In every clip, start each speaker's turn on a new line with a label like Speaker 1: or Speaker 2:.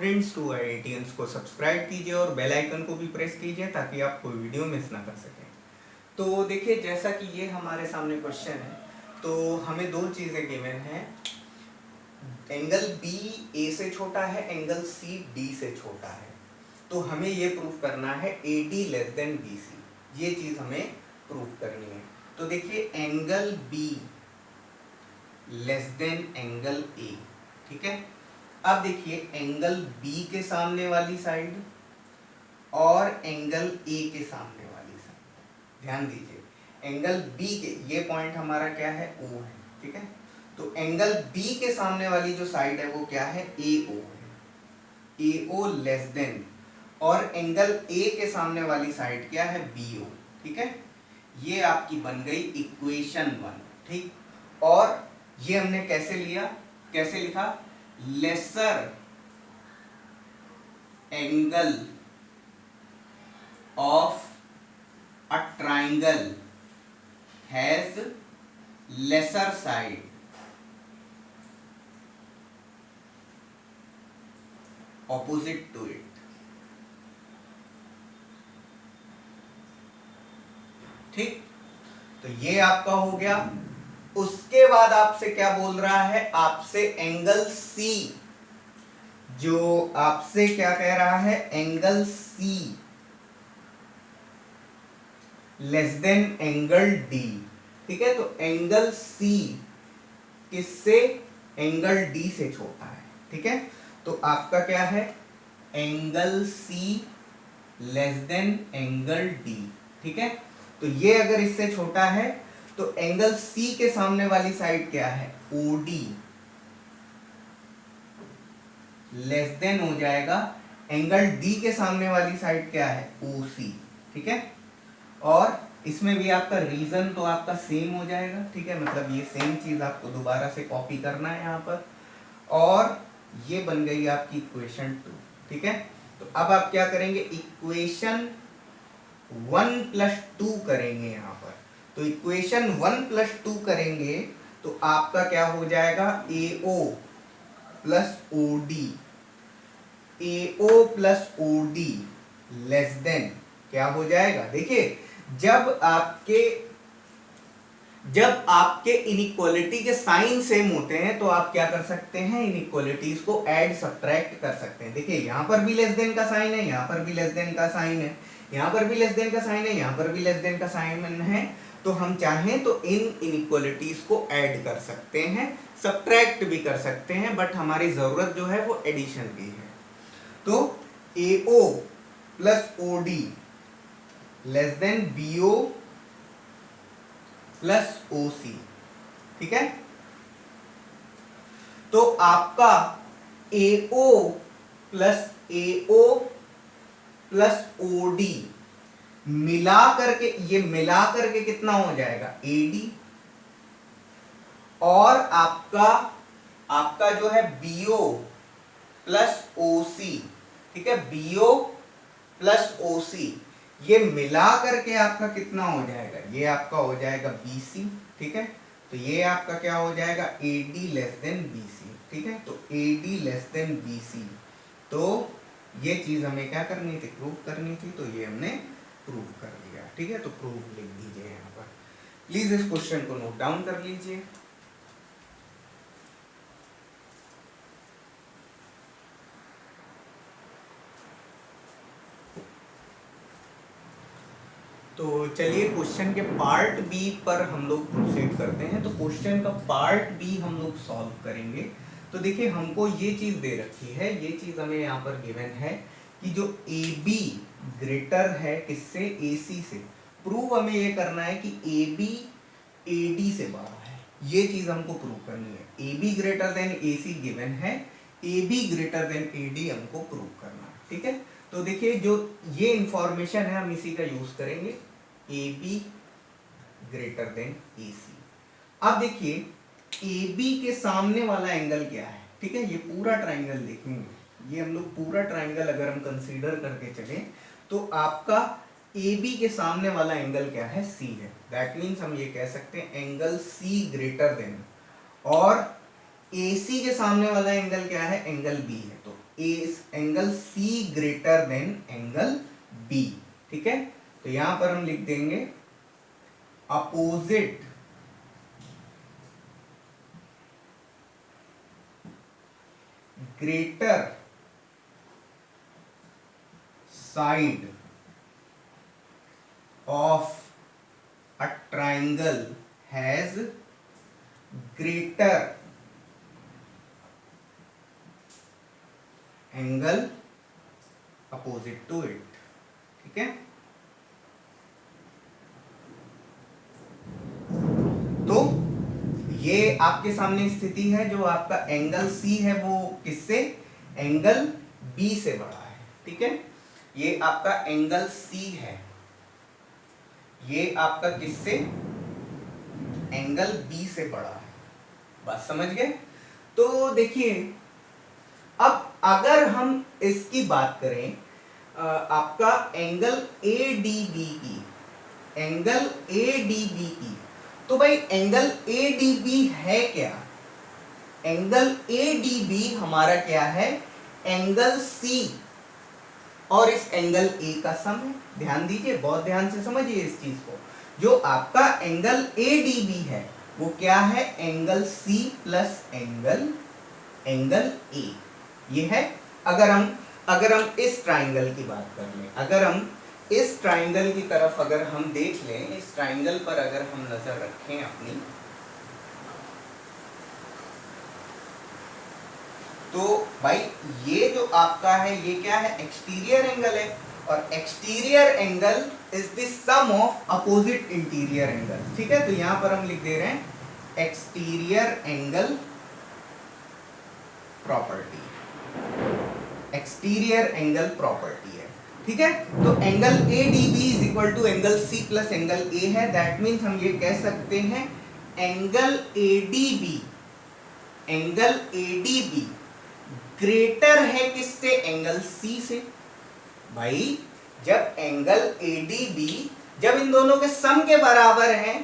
Speaker 1: Students to IITians को subscribe कीजिए और बेल आइकन को भी प्रेस कीजिए ताकि आप कोई वीडियो मिस ना कर सकें। तो देखिए, जैसा कि ये हमारे सामने क्वेश्चन है, तो हमें दो चीज़ें गिवन हैं। एंगल बी ए से छोटा है, एंगल सी डी से छोटा है। तो हमें ये प्रूफ करना है AD लेस देन BC, ये चीज़ हमें प्रूफ करनी है। तो देखिए, angle be less than angle A, ठीक है। अब देखिए, एंगल बी के सामने वाली साइड और एंगल ए के सामने वाली साइड, ध्यान दीजिए, एंगल बी के ये पॉइंट हमारा क्या है, O है, ठीक है। तो एंगल बी के सामने वाली जो साइड है वो क्या है, AO है, AO लेस देन, और एंगल ए के सामने वाली साइड क्या है, BO, ठीक है। ये आपकी बन गई इक्वेशन 1, ठीक। और ये हमने कैसे लिया, कैसे लिखा, lesser angle of a triangle has lesser side opposite to it, ठीक। तो ये आपका हो गया। उसके बाद आपसे क्या बोल रहा है, आपसे एंगल सी, जो आपसे क्या कह रहा है, angle C less than angle D, ठीक है। तो एंगल सी किससे, एंगल डी से छोटा है, ठीक है। तो आपका क्या है, angle C less than angle D, ठीक है। तो ये अगर इससे छोटा है तो एंगल सी के सामने वाली साइड क्या है, OD लेस देन हो जाएगा एंगल डी के सामने वाली साइड क्या है, OC, ठीक है। और इसमें भी आपका रीजन तो आपका सेम हो जाएगा, ठीक है। मतलब ये सेम चीज आपको दोबारा से कॉपी करना है यहाँ पर, और ये बन गई आपकी इक्वेशन 2, ठीक है। तो अब आप क्या करेंगे, इक्वेशन 1 + 2 करेंगे यहाँ पर। तो इक्वेशन 1 + 2 करेंगे तो आपका क्या हो जाएगा, AO + OD, AO + OD less than क्या हो जाएगा, देखिए, जब आपके इनइक्वालिटी के साइन सेम होते हैं तो आप क्या कर सकते हैं, इनइक्वालिटीज को ऐड सब्ट्रैक्ट कर सकते हैं। देखिए, यहां पर भी लेस देन का साइन है, यहां पर भी लेस देन का साइन है, यहां पर भी लेस देन का साइन है, यहां पर भी लेस देन का साइन है। तो हम चाहें तो इन इनइक्वालिटीज को ऐड कर सकते हैं, सब्ट्रैक्ट भी कर सकते हैं, बट हमारी जरूरत जो है वो एडिशन की है। तो AO + OD less than BO + OC, ठीक है। तो आपका AO + AO + OD मिला करके, ये मिला करके कितना हो जाएगा, AD, और आपका जो है BO + OC, ठीक है, BO + OC, ये मिला करके आपका कितना हो जाएगा, ये आपका हो जाएगा BC, ठीक है। तो ये आपका क्या हो जाएगा, AD लेस देन BC, ठीक है। तो AD लेस देन BC, तो ये चीज हमें क्या करनी थी, प्रूफ करनी थी, तो ये हमने प्रूफ कर दिया, ठीक है। तो प्रूफ लिख दीजिए यहाँ पर, प्लीज इस क्वेश्चन को नोट डाउन कर लीजिए। तो चलिए, क्वेश्चन के पार्ट बी पर हम लोग प्रोसीड करते हैं। तो क्वेश्चन का पार्ट बी हम लोग सॉल्व करेंगे। तो देखिए, हमको ये चीज दे रखी है, ये चीज हमें यहाँ पर गिवन है कि जो AB ग्रेटर है किससे, AC से। प्रूव हमें ये करना है कि AB AD से बड़ा है, ये चीज हमको प्रूव करनी है। AB greater than AC given है, AB ग्रेटर देन AD हमको प्रूव करना है, ठीक है। तो देखिए, जो ये इंफॉर्मेशन है हम इसी का यूज करेंगे, AB ग्रेटर देन AC। अब देखिए, AB के सामने वाला एंगल क्या है, ठीक है। ये पूरा ट्राइंगल देखेंगे, ये हम लोग पूरा ट्राइंगल अगर हम कंसीडर करके चले तो आपका AB के सामने वाला एंगल क्या है, C है। दैट मीन्स हम ये कह सकते हैं एंगल C ग्रेटर देन, और AC के सामने वाला एंगल क्या है, एंगल B है। तो angle C greater than angle B. ठीक है, तो यहां पर हम लिख देंगे opposite greater side of a triangle has greater angle opposite to it. ठीक है, तो ये आपके सामने स्थिति है, जो आपका एंगल सी है वो किससे, एंगल बी से बड़ा है। ठीक है, ये आपका एंगल सी है, ये आपका किससे, एंगल बी से बड़ा है। बात समझ गए? तो देखिए, अब अगर हम इसकी बात करें आपका एंगल ADB की, एंगल ADB की, तो भाई एंगल ADB है क्या? एंगल ADB हमारा क्या है, एंगल C और इस एंगल A का सम है। ध्यान दीजिए, बहुत ध्यान से समझिए इस चीज को। जो आपका एंगल ADB है वो क्या है, angle C plus angle A ये है। अगर हम इस ट्राइंगल की बात कर लें, अगर हम इस ट्राइंगल की तरफ अगर हम देख लें, इस ट्राइंगल पर अगर हम नजर रखें अपनी, तो भाई ये जो आपका है ये क्या है, एक्सटीरियर एंगल है, और exterior angle is the sum of opposite interior angle. ठीक है, तो यहां पर हम लिख दे रहे हैं exterior angle property, exterior angle property है। ठीक है, तो angle ADB is equal to angle C plus angle A है। दैट मीन्स हम ये कह सकते हैं एंगल ADB ग्रेटर है किससे, एंगल C से। भाई जब एंगल ADB जब इन दोनों के सम के बराबर है,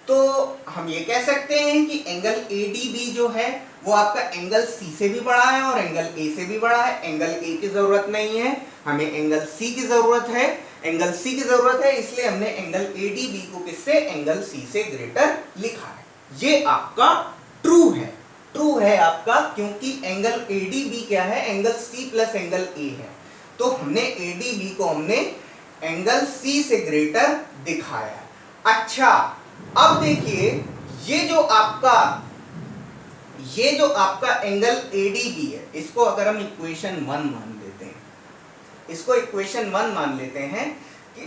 Speaker 1: तो हम ये कह सकते हैं कि एंगल ADB जो है वो आपका एंगल C से भी बड़ा है और एंगल A से भी बड़ा है। एंगल A की जरूरत नहीं है, हमें एंगल C की जरूरत है, एंगल C की जरूरत है, इसलिए हमने एंगल ADB को किससे, एंगल C से ग्रेटर लिखा है। ये आपका ट्रू है, ट्रू है आपका, क्योंकि एंगल ADB क्या है, angle C plus angle A है। तो हमने ADB को हमने एंगल C से ग्रेटर दिखाया। अच्छा, अब देखिए ये जो आपका एंगल ADB है, इसको अगर हम इक्वेशन 1 मान लेते हैं, इसको इक्वेशन 1 मान लेते हैं कि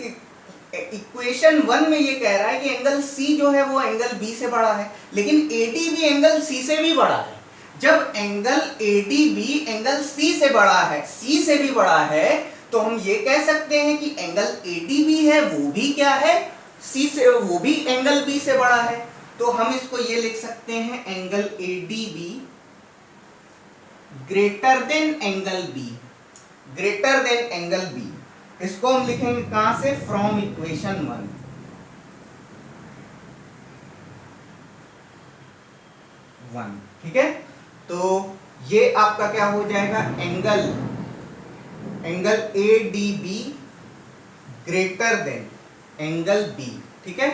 Speaker 1: इक्वेशन 1 में ये कह रहा है कि एंगल C जो है वो एंगल B से बड़ा है, लेकिन ADB एंगल C से भी बड़ा है। जब एंगल ADB एंगल C से बड़ा है, C से भी बड़ा है, तो हम ये कह सकते हैं कि एंगल ADB है वो भी क्या है, C से, वो भी एंगल B से बड़ा है। तो हम इसको ये लिख सकते हैं angle ADB greater than angle B, greater than angle B। इसको हम लिखेंगे कहां से, फ्रॉम इक्वेशन 1। ठीक है, तो ये आपका क्या हो जाएगा, angle ADB greater than angle B। ठीक है,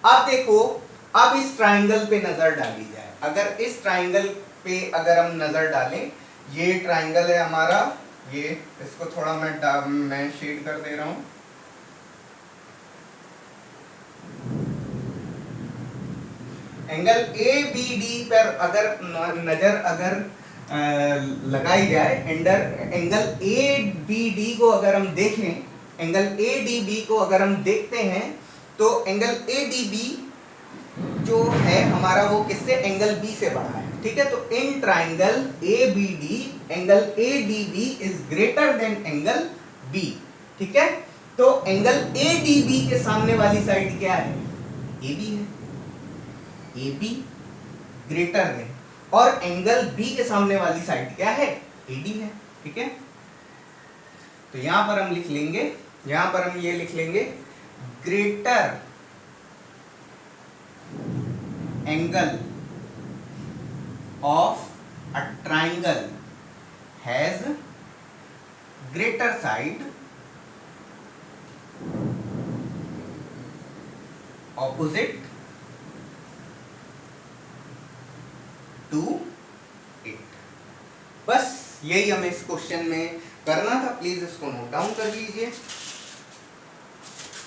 Speaker 1: अब देखो, अब इस ट्राइंगल पे नजर डाली जाए। अगर इस ट्राइंगल पे अगर हम नजर डालें, ये ट्राइंगल है हमारा, ये इसको थोड़ा मैं शेड कर दे रहा हूं। एंगल ABD पर अगर नजर अगर लगाई जाए, एंगल ABD को अगर हम देखें, एंगल ADB को अगर हम देखते हैं, तो एंगल ADB जो है हमारा वो किससे, एंगल B से बड़ा है। ठीक है, तो in triangle ABD angle ADB is greater than angle B। ठीक है, तो एंगल ADB के सामने वाली साइड क्या है, AB है, AB ग्रेटर देन, और एंगल B के सामने वाली साइड क्या है, AD है। ठीक है, तो यहां पर हम लिख लेंगे, यहां पर हम ये लिख लेंगे greater angle of a triangle has greater side opposite to it. बस यही हमें इस क्वेश्चन में करना था, प्लीज इसको नोट डाउन कर लीजिए।